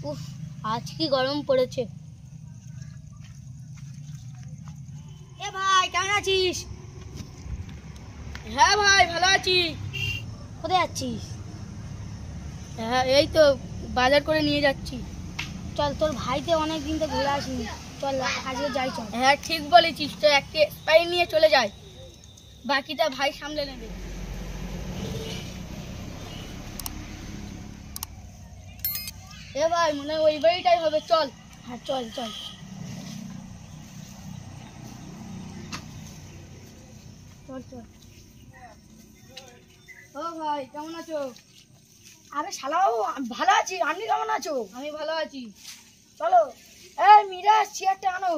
উফ, আজ কি গরম পড়েছে। এ ভাই, কেমন আছিস? হ্যাঁ ভাই, ভালো আছি। কোথায় যাচ্ছিস? হ্যাঁ, এই তো বাজার করে নিয়ে যাচ্ছি। চল, তোর ভাইতে অনেক দিন তো ঘুরে আসিনি, চল আজকে যাই চল। হ্যাঁ, ঠিক বলেছিস, তো একটা স্পাই নিয়ে চলে যায়, বাকিটা ভাই সামলে নেবে। এ ভাই, মনে হয় ওই বাড়িটাই হবে, চল। হ্যাঁ চল চল। চল চল। ও ভাই, কেমন আছো? আরে শালাবাবু, ভালো আছি, আপনি কেমন আছো? আমি ভালো আছি। চলো। এই মিরাজ, চেয়ারটা আনো।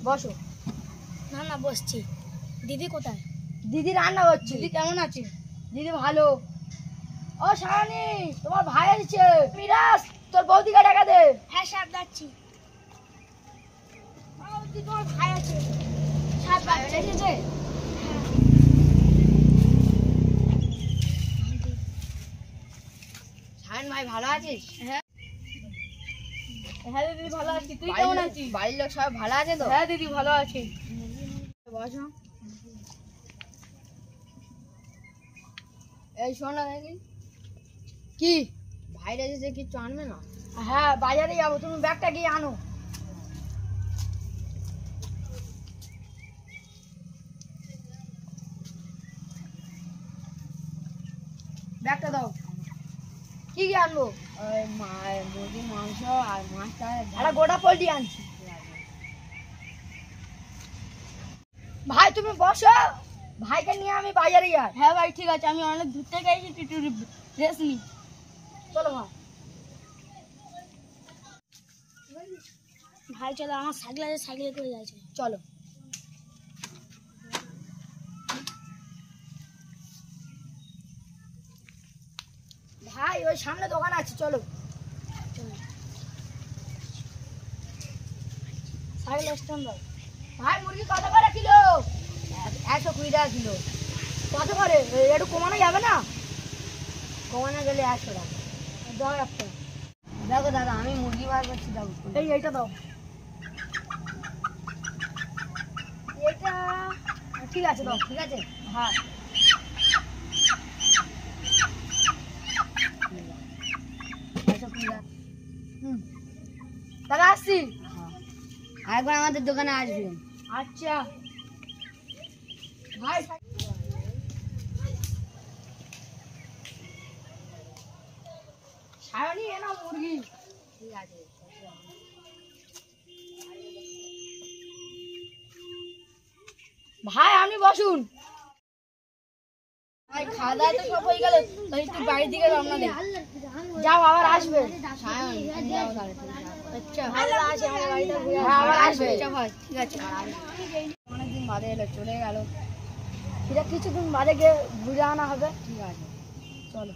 বসো। না না, বসছি। দিদি কোথায়? দিদি রান্না করছে। দিদি কেমন আছে? দিদি ভালো। ও শালানি, তোমার ভাই আসছে। মিরাজ, তোর বৌদিকে ডাকা দে। হ্যাঁ স্যার, যাচ্ছি। তোমার ভাই আছে। স্যার, বাচ্চা এসেছে। শায়ন ভাই, ভালো আছিস? হ্যাঁ হ্যাঁ দিদি, ভালো আছি। তুই কেমন আছিস? বাড়ির লোক সবাই ভালো আছে তো? হ্যাঁ দিদি, ভালো আছি। বসো। এই শোনো দেখি, কি? ভাইরা এসেছে, কিছু আনবে না? হ্যাঁ, বাজারে যাবো, তুমি ব্যাগটা গিয়ে আনো। ব্যাগটা দাও। কি কি আনবো? ওই মুরগির মাংস আর মাছটা। একটা গোটা পোল্ট্রি আনছি। ভাই তুমি বসো, ভাইকে নিয়ে আমি বাজারে যাই। হ্যাঁ ভাই, ঠিক আছে, আমি অনেক দূর থেকে এসেছি, একটু রেস্ট নি। চলো ভাই। ভাই চলো, আমার সাইকেল আছে, সাইকেলে করে যাই। চলো। ভাই ওই সামনে দোকান আছে, চলো। সাইকেল স্ট্যান্ড দাও। ভাই মুরগি কত করে কিলো? 120 টাকা কিলো। কত করে? একটু কমানো যাবে না? কমানো গেলে 100 টাকা। দাও একটা। দেখো দাদা, আমি মুরগি বার করছি, দাও। এইটা দাও। এটা ঠিক আছে, দাও। ঠিক আছে, হ্যাঁ। দাদা আসছি। আরেকবার আমাদের দোকানে আসবেন। আচ্ছা ভাই। সায়নী, এ নাও মুরগি। ঠিক আছে। ভাই আপনি বসুন। ভাই, খাওয়া দাওয়া তো সব হয়ে গেল, তাই একটু বাড়ির দিকে রওনা দে। যাও, আবার আসবে। সায়ন, তুমি যাও তাহলে। আচ্ছা, ভালো আছে, আমার বাড়িটা ঘুরে হ্যাঁ, আবার আসবে। আসবে। আচ্ছা ভাই, ঠিক আছে। অনেকদিন বাদে এলো, চলে গেল। এটা কিছুদিন বাদে গিয়ে ঘুরে আনা হবে। ঠিক আছে, চলো।